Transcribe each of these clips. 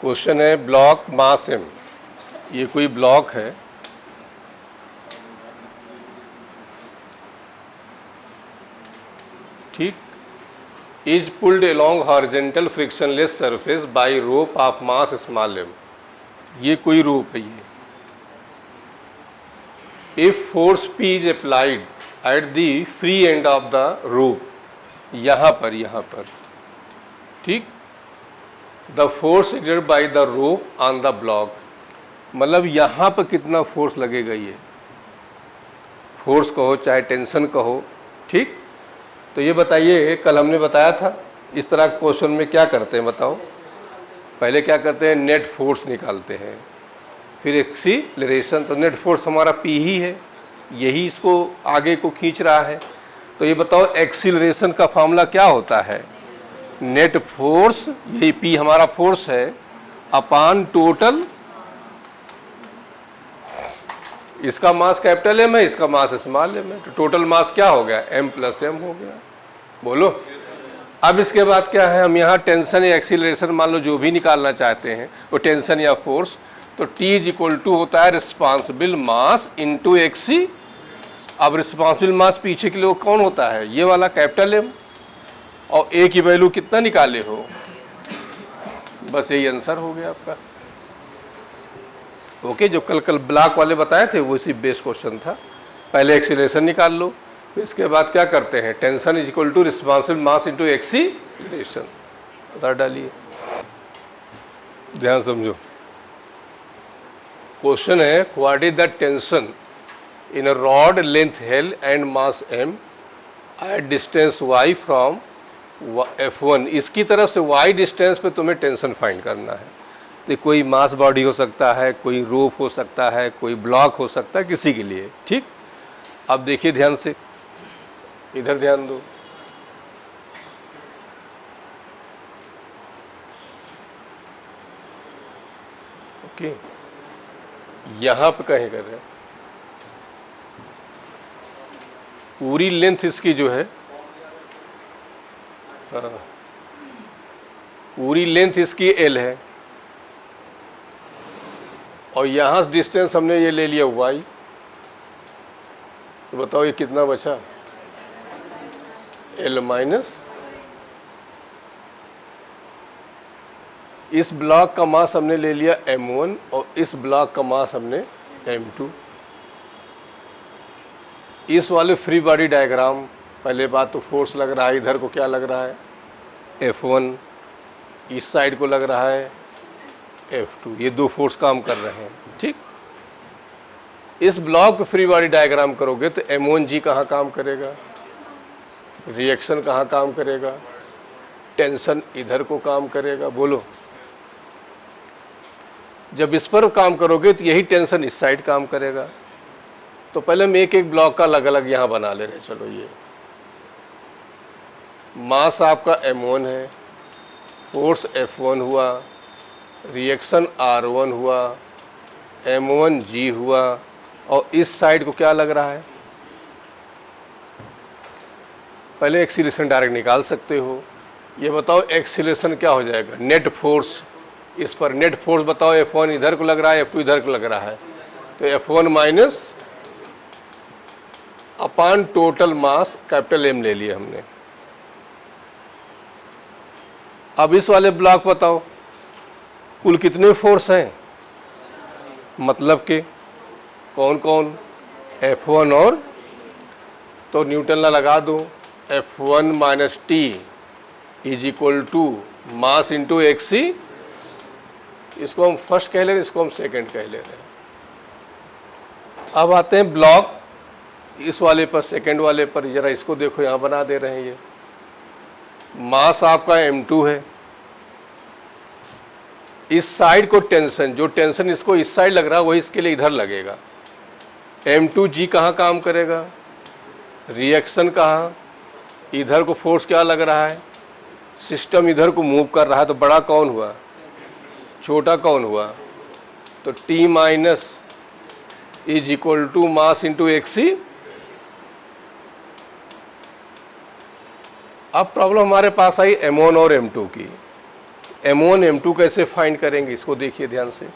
Question है block मास m, ये कोई ब्लॉक है, ठीक, is pulled along horizontal frictionless surface by rope of mass small m, ये कोई रोप है ये। If force P is applied at the free end of the rope, यहाँ पर ठीक, the force exerted by the rope on the block, मतलब यहाँ पर कितना फोर्स लगेगा, ये फोर्स कहो चाहे टेंशन कहो, ठीक। तो ये बताइए, कल हमने बताया था इस तरह के क्वेश्चन में क्या करते हैं बताओ। पहले क्या करते हैं, नेट फोर्स निकालते हैं, फिर एक्सीलरेशन, तो नेट फोर्स हमारा P ही है, यही इसको आगे को खींच रहा है। तो ये बताओ एक्सीलरेशन का फॉर्मूला क्या होता है, नेट फोर्स, यही P हमारा फोर्स है, अपान टोटल, इसका मास कैपिटल M है, इसका मास स्मॉल m है, तो टोटल मास क्या हो गया, m प्लस m हो गया। बोलो अब इसके बाद क्या है, हम यहाँ टेंशन या एक्सीलरेशन मान लो जो भी निकालना चाहते हैं, वो टेंशन या फोर्स, तो T इज इक्वल टू होता है रिस्पॉन्सिबल मास इंटू एक्सी। अब रिस्पॉन्सिबल मास पीछे के लिए कौन होता है, ये वाला कैपिटल M, और A की वैल्यू कितना निकाले हो, बस यही आंसर हो गया आपका। ओके, जो कल ब्लॉक वाले बताए थे वो इसी बेस क्वेश्चन था। पहले एक्सीलरेशन निकाल लो, फिर इसके बाद क्या करते हैं, tension is equal to responsible mass into acceleration, उधर डालिए, ध्यान समझो। क्वेश्चन है what is the tension in a rod length L and mass M at distance y from F1, इसकी तरफ से y डिस्टेंस पे तुम्हें टेंशन फाइंड करना है। तो कोई मास बॉडी हो सकता है, कोई रोप हो सकता है, कोई ब्लॉक हो सकता है, किसी के लिए, ठीक। अब देखिए ध्यान से, इधर ध्यान दो, ओके, यहां पे कहीं कर रहे हैं, पूरी लेंथ इसकी जो है, पूरी लेंथ इसकी L है, और यहाँ से डिस्टेंस हमने ये ले लिया y, तो बताओ ये कितना बचा, L माइनस, इस ब्लॉक का मास हमने ले लिया m1 और इस ब्लॉक का मास हमने m2। इस वाले फ्री बॉडी डायग्राम, पहले बात तो फोर्स लग रहा है, इधर को क्या लग रहा है F1, इस साइड को लग रहा है F2, ये दो फोर्स काम कर रहे हैं, ठीक। इस ब्लॉक पे फ्री बॉडी डायग्राम करोगे तो M1G कहाँ काम करेगा, रिएक्शन कहाँ काम करेगा, टेंशन इधर को काम करेगा। बोलो, जब इस पर काम करोगे तो यही टेंशन इस साइड काम करेगा। तो पहले हम एक एक ब्लॉक का अलग अलग यहाँ बना ले रहे। चलो, ये मास आपका M1 है, फोर्स F1 हुआ, रिएक्शन R1 हुआ, M1G हुआ, और इस साइड को क्या लग रहा है, पहले एक्सीलरेशन डायरेक्ट निकाल सकते हो। ये बताओ एक्सीलरेशन क्या हो जाएगा, नेट फोर्स, इस पर नेट फोर्स बताओ, F1 इधर को लग रहा है, F2 इधर को लग रहा है, तो F1 माइनस अपान टोटल मास कैपिटल M ले लिया हमने। अब इस वाले ब्लॉक बताओ कुल कितने फोर्स हैं, मतलब के कौन कौन, F1 और, तो न्यूटन ला लगा दो, F1 minus T is equal to mass into एक्सी, इसको हम फर्स्ट कह ले रहे हैं, इसको हम सेकंड कह ले रहे हैं। अब आते हैं ब्लॉक इस वाले पर, सेकंड वाले पर, जरा इसको देखो, यहाँ बना दे रहे हैं। ये मास आपका M2 है, इस साइड को टेंशन, जो टेंशन इसको इस साइड लग रहा है वही इसके लिए इधर लगेगा। M2G कहाँ काम करेगा, रिएक्शन कहाँ, इधर को फोर्स क्या लग रहा है, सिस्टम इधर को मूव कर रहा है, तो बड़ा कौन हुआ, छोटा कौन हुआ, तो T minus is equal to mass into एक्सी। अब प्रॉब्लम हमारे पास आई M1 और M2 की। M1 M2 कैसे फाइंड करेंगे, इसको देखिए ध्यान से।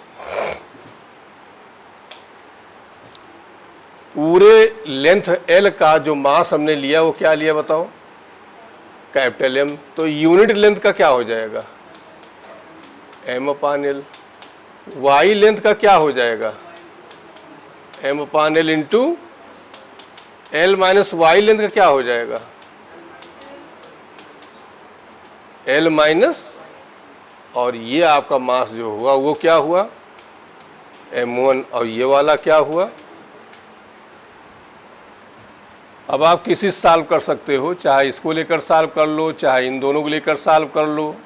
पूरे लेंथ L का जो मास हमने लिया वो क्या लिया बताओ, कैपिटल M। तो यूनिट लेंथ का क्या हो जाएगा, M/L। वाई लेंथ का क्या हो जाएगा, M/L into L minus y length का क्या हो जाएगा, L माइनस, और ये आपका मास जो हुआ वो क्या हुआ, M1, और ये वाला क्या हुआ। अब आप किसी से सॉल्व कर सकते हो, चाहे इसको लेकर सॉल्व कर लो, चाहे इन दोनों को लेकर सॉल्व कर लो।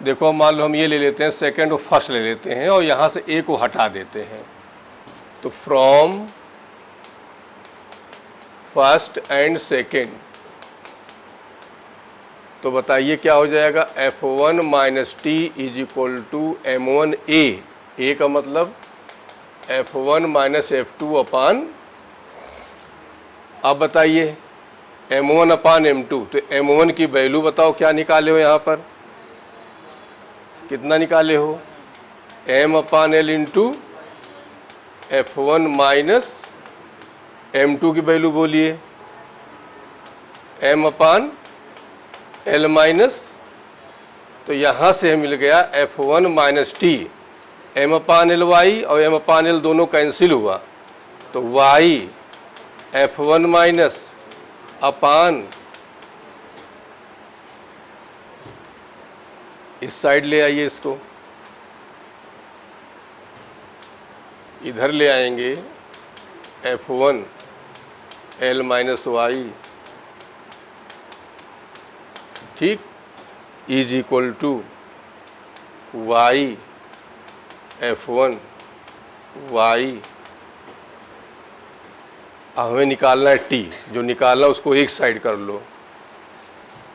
देखो मान लो हम ये ले लेते हैं, सेकंड और फर्स्ट ले लेते हैं और यहाँ से ए को हटा देते हैं। तो फ्रॉम फर्स्ट एंड सेकंड, तो बताइए क्या हो जाएगा, F1 minus T is equal to M1A। A का मतलब F1 माइनस F2 अपान, अब बताइए M1 अपान M2। तो M1 की वैल्यू बताओ क्या निकाले हो, यहाँ पर कितना निकाले हो, M/L into F1 minus M2 की वैल्यू बोलिए, M/L माइनस, तो यहाँ से मिल गया F1 minus T, M/L Y और M/L दोनों कैंसिल हुआ, तो y F1 माइनस अपान, इस साइड ले आइए, इसको इधर ले आएंगे, F1 L माइनस वाई, ठीक, is equal to y F1 y। हमें निकालना है t, जो निकालना उसको एक साइड कर लो,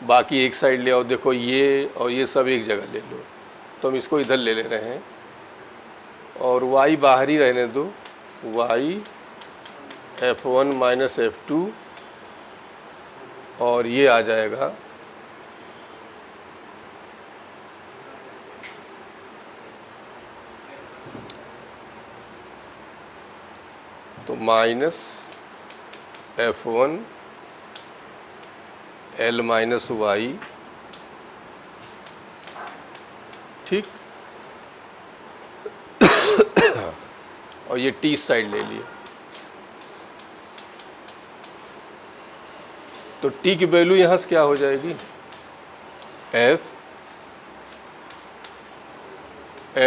बाकी एक साइड ले आओ। देखो ये और ये सब एक जगह ले लो, तो हम इसको इधर ले रहे हैं और y बाहर ही रहने दो, y F1 माइनस F2, और ये आ जाएगा तो minus F1 L minus y, ठीक, और ये टी साइड ले लिए। तो टी की वैल्यू यहाँ से क्या हो जाएगी,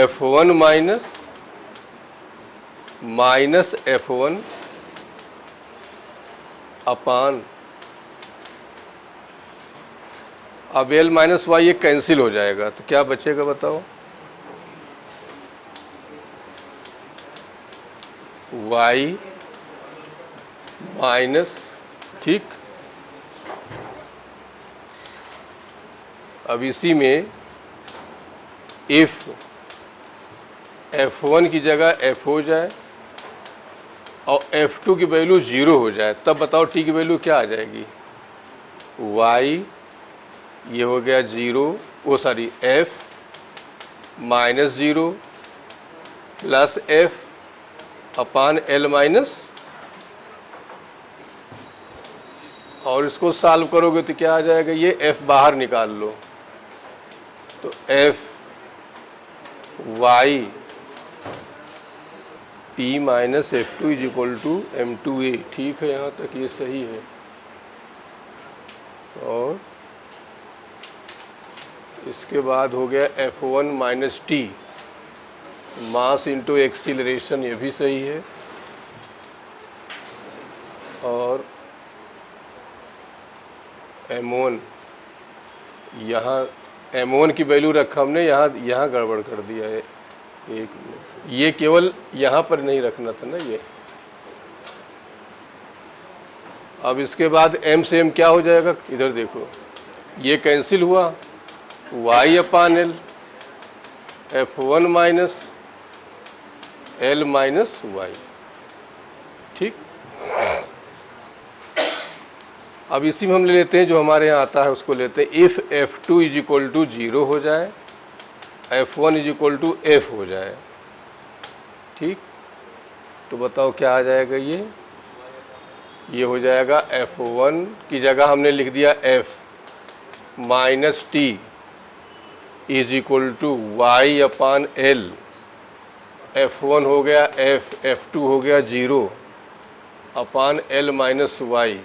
F1 माइनस F1 अपान, अब L माइनस वाई ये कैंसिल हो जाएगा, तो क्या बचेगा बताओ, y माइनस, ठीक। अब इसी में इफ F1 की जगह F हो जाए और F2 की वैल्यू 0 हो जाए, तब बताओ t की वैल्यू क्या आ जाएगी, y, ये हो गया 0, वो sorry F minus 0 plus F अपान L माइनस, और इसको सॉल्व करोगे तो क्या आ जाएगा, ये F बाहर निकाल लो, तो F y P minus F2 is equal to M2A। ठीक है, यहाँ तक ये सही है। और इसके बाद हो गया F1 माइनस टी, मास इंटू एक्सीलरेशन, ये भी सही है। और M1, यहाँ M1 की वैल्यू रखा हमने, यहाँ गड़बड़ कर दिया है, एक मिनट, ये केवल यहाँ पर नहीं रखना था ना ये। अब इसके बाद M से M क्या हो जाएगा, इधर देखो, ये कैंसिल हुआ, y upon L, F1 minus L minus y, ठीक। अब इसी में हम ले लेते हैं जो हमारे यहाँ आता है, उसको लेते हैं। If F2 is equal to 0 हो जाए F1 is equal to F हो जाए। ठीक, तो बताओ क्या आ जाएगा ये हो जाएगा F1 की जगह हमने लिख दिया F minus T is equal to y upon L. F1 हो गया F, F2 हो गया 0 अपान L माइनस वाई।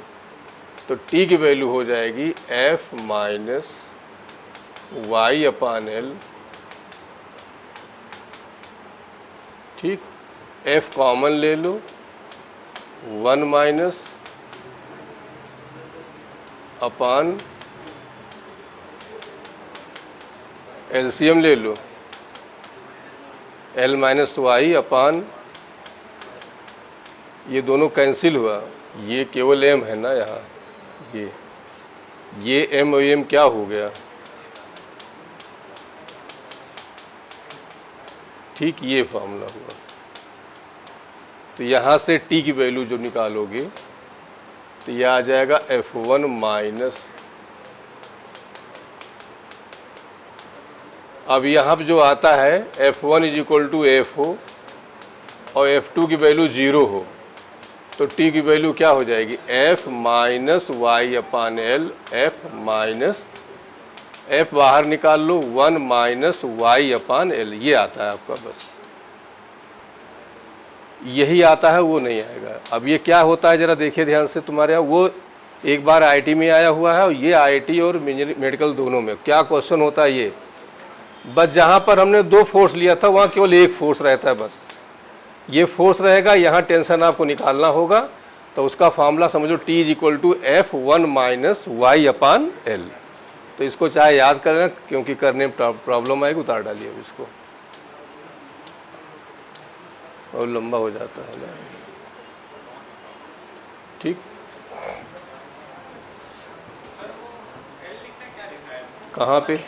तो T की वैल्यू हो जाएगी F minus y upon L. ठीक, F कॉमन ले लो, 1 माइनस अपान एलसीएम ले लो, L माइनस वाई अपान, ये दोनों कैंसिल हुआ, ये केवल M है ना यहाँ, ये M और M क्या हो गया। ठीक, ये फॉर्मूला हुआ। तो यहाँ से T की वैल्यू जो निकालोगे तो यह आ जाएगा F1 माइनस, अब यहाँ पर जो आता है F1 is equal to F हो और F2 की वैल्यू 0 हो, तो T की वैल्यू क्या हो जाएगी F minus y upon L. F minus, F बाहर निकाल लो, 1 माइनस वाई अपान एल, ये आता है आपका, बस यही आता है, वो नहीं आएगा। अब ये क्या होता है जरा देखिए ध्यान से, तुम्हारे यहाँ वो एक बार आईआईटी में आया हुआ है और ये आईआईटी और मेडिकल दोनों में क्या क्वेश्चन होता है ये, बस जहाँ पर हमने 2 फोर्स लिया था वहाँ केवल 1 फोर्स रहता है, बस ये फोर्स रहेगा, यहाँ टेंशन आपको निकालना होगा। तो उसका फार्मूला समझो T is equal to F1 minus y upon L. तो इसको चाहे याद करना, क्योंकि करने में प्रॉब्लम आएगी, उतार डालिए अब इसको, और लंबा हो जाता है ना। ठीक, कहाँ पे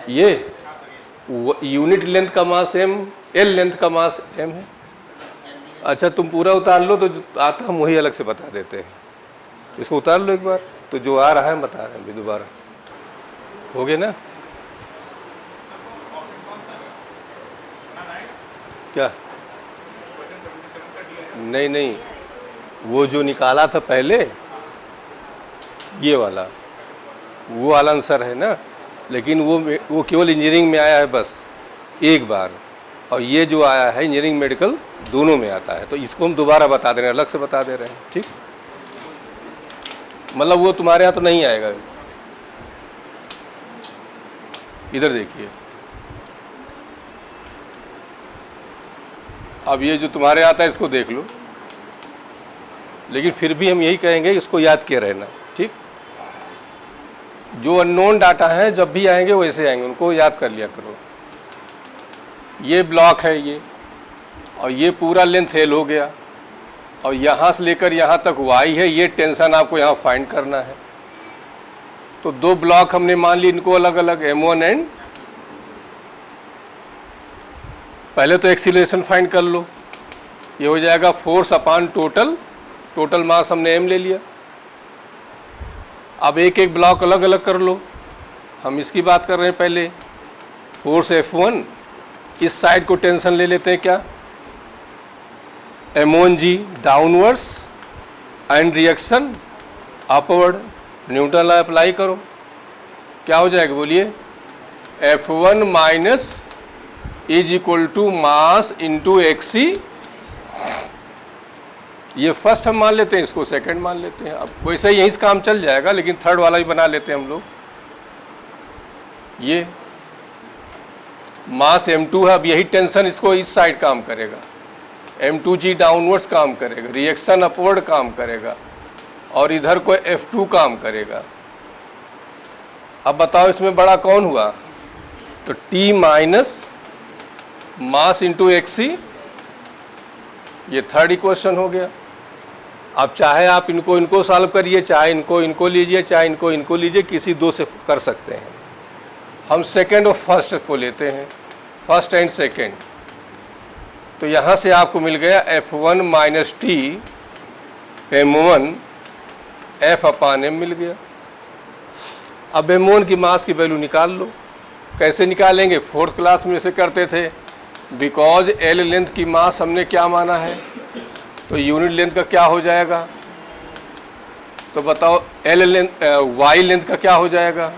ये यूनिट लेंथ का मास m, L लेंथ का मास m है। अच्छा, तुम पूरा उतार लो, तो आता हम वही अलग से बता देते हैं। इसको उतार लो एक बार, तो जो आ रहा है हम बता रहे हैं अभी दोबारा। हो गया ना? क्या? नहीं नहीं, वो जो निकाला था पहले ये वाला, वो वाला आंसर है ना, लेकिन वो केवल इंजीनियरिंग में आया है बस एक बार, और ये जो आया है इंजीनियरिंग मेडिकल दोनों में आता है। तो इसको हम दोबारा बता दे रहे हैं, अलग से बता दे रहे हैं। ठीक, मतलब वो तुम्हारे यहाँ तो नहीं आएगा। इधर देखिए, अब ये जो तुम्हारे आता है इसको देख लो, लेकिन फिर भी हम यही कहेंगे इसको याद किए रहना। ठीक, जो अननोन डाटा है जब भी आएंगे वैसे आएंगे, उनको याद कर लिया करो। ये ब्लॉक है ये, और ये पूरा लेंथ L हो गया, और यहाँ से लेकर यहाँ तक Y है, ये टेंशन आपको यहाँ फाइंड करना है। तो 2 ब्लॉक हमने मान ली, इनको अलग अलग M1 एंड, पहले तो एक्सीलरेशन फाइंड कर लो, ये हो जाएगा फोर्स अपान टोटल मास हमने M ले लिया। अब एक एक ब्लॉक अलग अलग कर लो, हम इसकी बात कर रहे हैं पहले। फोर्स F1, इस साइड को टेंशन ले लेते हैं क्या, M1G downwards and reaction upward, Newton law apply करो, क्या हो जाएगा बोलिए, F1 minus is equal to mass into एक्सी। ये फर्स्ट हम मान लेते हैं, इसको सेकंड मान लेते हैं। अब वैसे ही यहीं से काम चल जाएगा, लेकिन थर्ड वाला भी बना लेते हैं हम लोग। ये मास M2 है, अब यही टेंशन इसको इस साइड काम करेगा, M2G डाउनवर्ड्स काम करेगा, रिएक्शन अपवर्ड काम करेगा, और इधर को F2 काम करेगा। अब बताओ इसमें बड़ा कौन हुआ, तो T माइनस मास इंटू एक्सी, ये थर्ड इक्वेशन हो गया। अब चाहे आप इनको सॉल्व करिए, चाहे इनको लीजिए, चाहे इनको लीजिए, किसी 2 से कर सकते हैं। हम सेकंड और फर्स्ट को लेते हैं, फर्स्ट एंड सेकंड। तो यहाँ से आपको मिल गया F1 minus T M1 F अपान M मिल गया। अब M1 की मास की वैल्यू निकाल लो, कैसे निकालेंगे? फोर्थ क्लास में से करते थे। बिकॉज एल लेंथ की मास हमने क्या माना है, तो यूनिट लेंथ का क्या हो जाएगा? तो बताओ एल लेंथ वाई लेंथ का क्या हो जाएगा?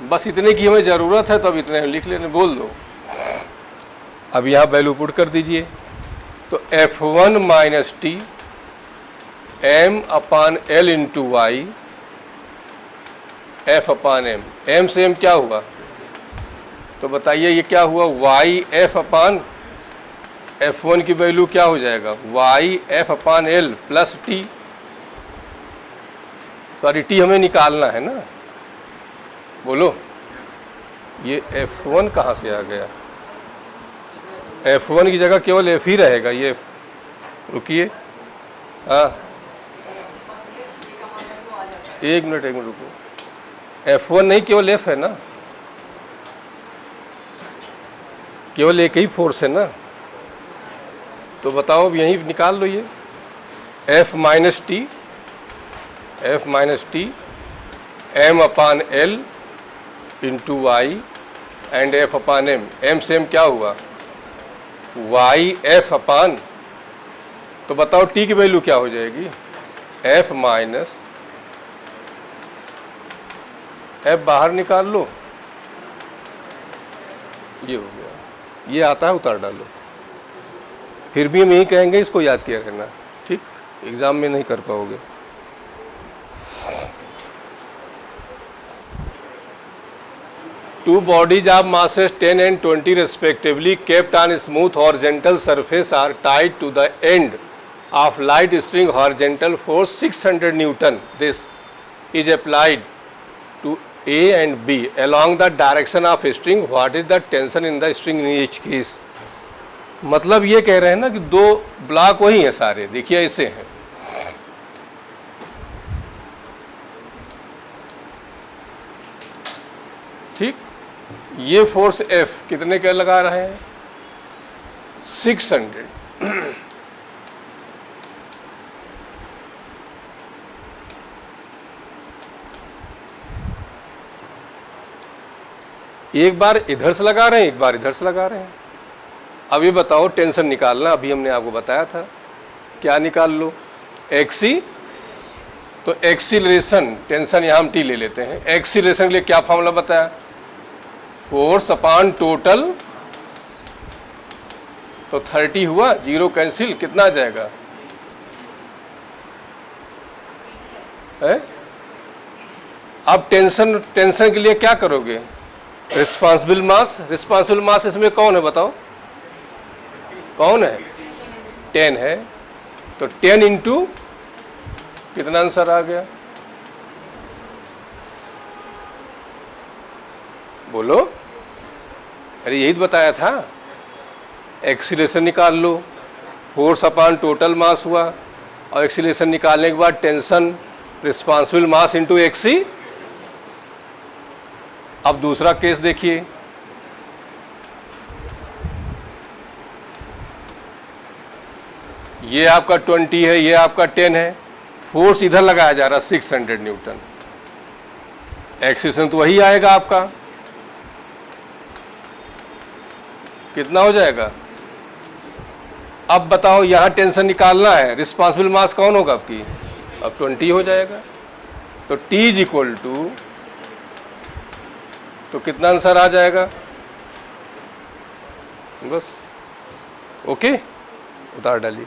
बस इतने की हमें ज़रूरत है, तो अब इतने लिख लेने, बोल दो। अब यहाँ वैल्यू पुट कर दीजिए। तो F1 minus T M upon L into Y F upon M. M से एम क्या हुआ? तो बताइए ये क्या हुआ? वाई एफ अपान F1 की वैल्यू क्या हो जाएगा? Y F upon L plus T. Sorry, T हमें निकालना है ना, बोलो। ये F1 कहाँ से आ गया? F1 की जगह केवल F ही रहेगा। ये रुकिए, हाँ एक मिनट रुको। F1 नहीं, केवल F है ना, केवल एक ही फोर्स है ना। तो बताओ अब यहीं निकाल लो ये F minus T M upon L into y and F upon M. M से एम क्या हुआ? वाई एफ अपान, तो बताओ टी की वैल्यू क्या हो जाएगी? एफ माइनस एफ, बाहर निकाल लो, ये हो गया। ये आता है, उतार डालो। फिर भी हम यही कहेंगे, इसको याद किया रहना, ठीक? एग्जाम में नहीं कर पाओगे। Two bodies of masses 10 and 20 respectively kept on smooth horizontal surface are tied to the end of light string. Horizontal force 600 Newton. This is applied to A and B along the direction of string. What is the tension in the string in each case? मतलब ये कह रहे हैं ना कि दो block वही हैं सारे, देखिए ऐसे हैं। ठीक, ये फोर्स F कितने का लगा रहे हैं? 600। एक बार इधर से लगा रहे हैं, एक बार इधर से लगा रहे हैं। अब ये बताओ टेंशन निकालना, अभी हमने आपको बताया था, क्या निकाल लो? एक्सी। तो एक्सीलरेशन, टेंशन यहाँ हम टी ले लेते हैं। एक्सीलरेशन के लिए क्या फॉर्मूला बताया? Force upon total. तो 30 हुआ, 0 कैंसिल, कितना आ जाएगा? है? अब टेंशन के लिए क्या करोगे? रिस्पांसिबल मास। रिस्पांसिबल मास इसमें कौन है बताओ? कौन है? 10 है। तो 10 इंटू कितना आंसर आ गया? बोलो। अरे यही तो बताया था, एक्सीलरेशन निकाल लो, फोर्स अपॉन टोटल मास हुआ, और एक्सीलरेशन निकालने के बाद टेंशन रिस्पांसिबल मास इंटू एक्सी। अब दूसरा केस देखिए, ये आपका 20 है, ये आपका 10 है, फोर्स इधर लगाया जा रहा है 600 न्यूटन, एक्सीलरेशन तो वही आएगा आपका, कितना हो जाएगा? अब बताओ, यहां टेंशन निकालना है, रिस्पांसिबल मास कौन होगा आपकी? अब 20 हो जाएगा। तो T इज इक्वल टू, तो कितना आंसर आ जाएगा? बस ओके, उतार डालिए।